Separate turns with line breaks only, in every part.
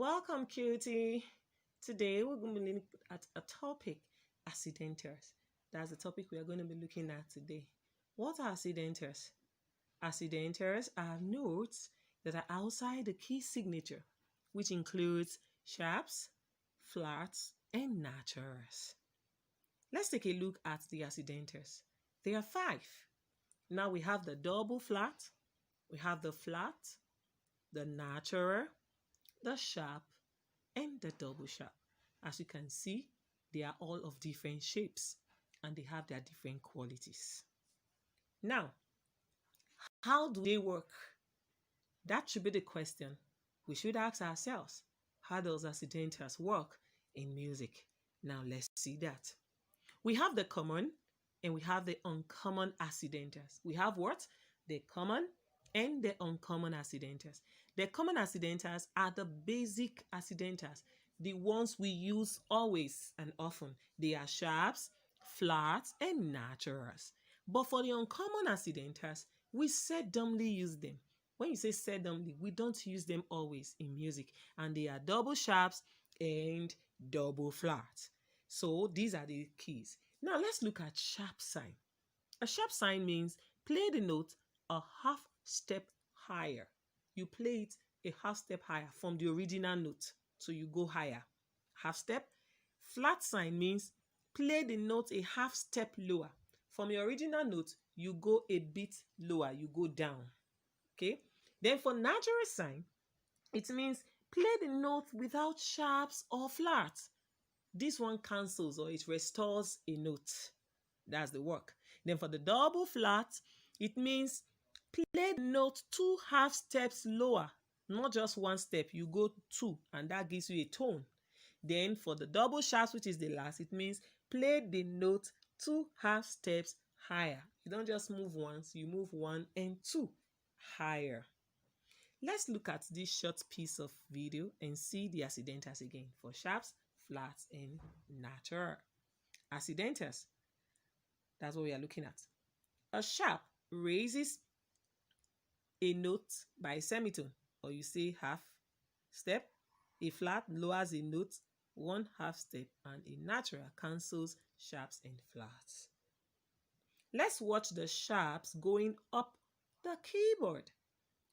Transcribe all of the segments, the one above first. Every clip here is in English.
Welcome, cutie. Today we're going to be looking at a topic, accidentals. That's the topic we are going to be looking at today. What are accidentals? Accidentals are notes that are outside the key signature, which includes sharps, flats, and naturals. Let's take a look at the accidentals. There are five. Now we have the double flat, we have the flat, the natural, the sharp, and the double sharp. As you can see, they are all of different shapes and they have their different qualities. Now, how do they work? That should be the question we should ask ourselves. How does accidentals work in music? Now let's see that. We have the common and we have the uncommon accidentals. We have what? The common and the uncommon accidentals. The common accidentals are the basic accidentals, the ones we use always and often. They are sharps, flats, and naturals. But for the uncommon accidentals, we seldomly use them. When you say seldomly, we don't use them always in music. And they are double sharps and double flats. So these are the keys. Now let's look at sharp sign. A sharp sign means play the note a half step higher. You play it a half step higher from the original note. So you go higher. Half step. Flat sign means play the note a half step lower. From your original note, you go a bit lower. You go down. Okay. Then for natural sign, it means play the note without sharps or flats. This one cancels or it restores a note. That's the work. Then for the double flat, it means play the note two half steps lower. Not just one step, you go two and that gives you a tone. Then for the double sharps, which is the last, it means play the note two half steps higher. You don't just move once, you move one and two higher. Let's look at this short piece of video and see the accidentals again for sharps, flats, and natural. Accidentals. That's what we are looking at. A sharp raises a note by a semitone, or you say half step. A flat lowers a note one half step, and a natural cancels sharps and flats. Let's watch the sharps going up the keyboard.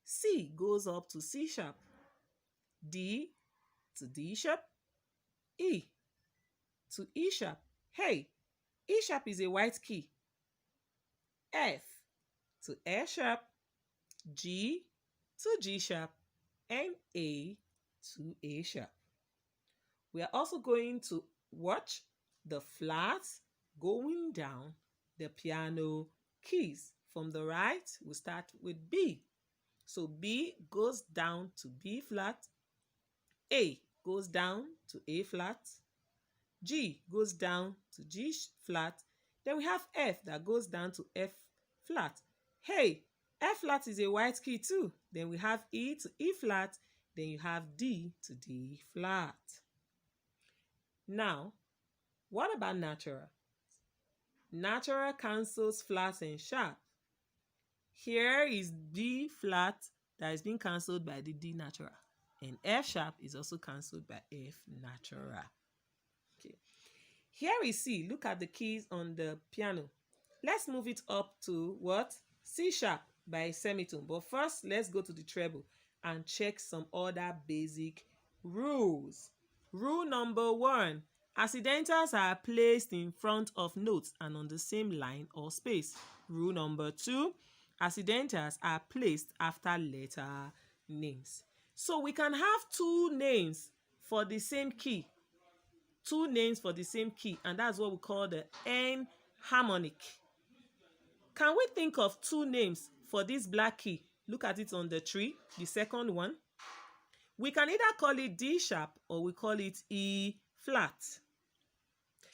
C goes up to C sharp, D to D sharp, E to E sharp. Hey, E sharp is a white key. F to F sharp, G to G sharp, and A to A sharp. We are also going to watch the flats going down the piano keys. From the right, we start with B. So B goes down to B flat, A goes down to A flat, G goes down to G flat, then we have F that goes down to F flat. Hey, F flat is a white key too. Then we have E to E flat, then you have D to D flat. Now, what about natural? Natural cancels flats and sharp. Here is D flat that is being cancelled by the D natural. And F sharp is also cancelled by F natural. Okay. Here we see, look at the keys on the piano. Let's move it up to what? C sharp by semitone. But first, let's go to the treble and check some other basic rules. Rule number 1. Accidentals are placed in front of notes and on the same line or space. Rule number 2. Accidentals are placed after letter names. So we can have two names for the same key. Two names for the same key, and that's what we call the enharmonic. Can we think of two names for this black key? Look at it on the tree, the second one. We can either call it D sharp or we call it E flat.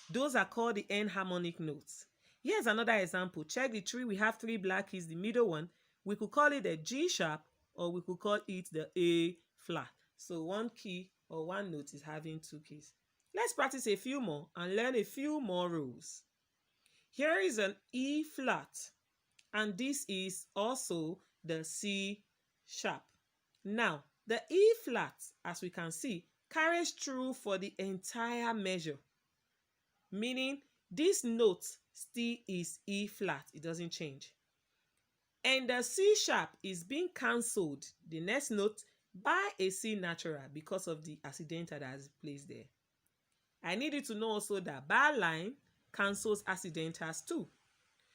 Those are called the enharmonic notes. Here's another example. Check the tree. We have three black keys. The middle one, we could call it the G sharp or we could call it the A flat. So one key or one note is having two keys. Let's practice a few more and learn a few more rules. Here is an E flat, and this is also the C sharp. Now, The E flat, as we can see, carries through for the entire measure, meaning this note still is E flat, it doesn't change. And the C sharp is being cancelled, the next note, by a C natural because of the accidental that is placed there. I need you to know also that bar line cancels accidentals too.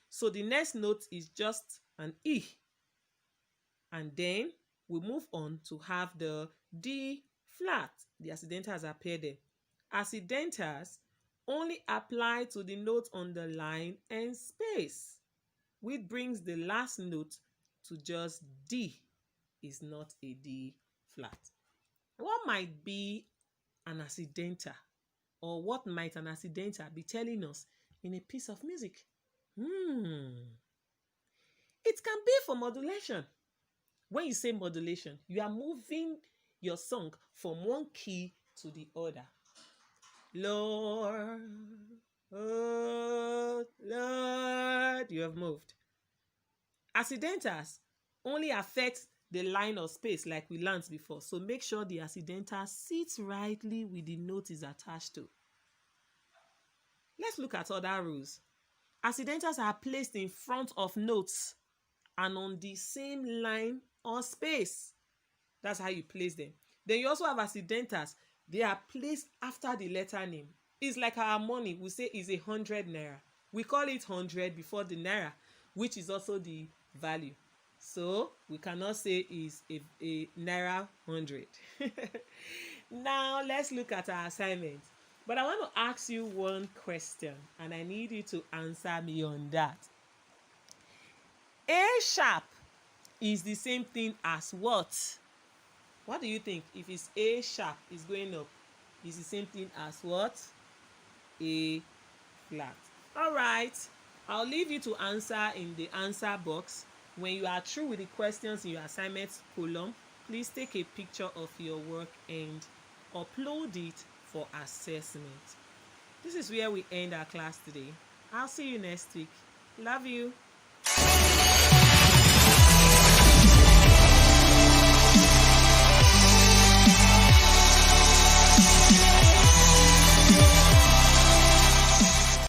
So the next note is just an E. And then we move on to have the D flat. The accidentals appear there. Accidentals only apply to the note on the line and space, which brings the last note to just D. Is not a D flat. What might be an accidental, or what might an accidental be telling us in a piece of music? It can be for modulation. When you say modulation, you are moving your song from one key to the other. Lord, oh Lord, you have moved. Accidentals only affect the line or space like we learned before. So make sure the accidental sits rightly with the note is attached to. Let's look at other rules. Accidentals are placed in front of notes and on the same line or space. That's how you place them. Then you also have accidentals. They are placed after the letter name. It's like our money. We say is 100 naira. We call it 100 before the naira, which is also the value. So we cannot say is a naira 100. Now let's look at our assignment. But I want to ask you one question, and I need you to answer me on that. A sharp is the same thing as what? What do you think? If it's A sharp is going up, it's the same thing as what? A flat. All right. I'll leave you to answer in the answer box. When you are through with the questions in your assignment column, please take a picture of your work and upload it for assessment. This is where we end our class today. I'll see you next week. Love you.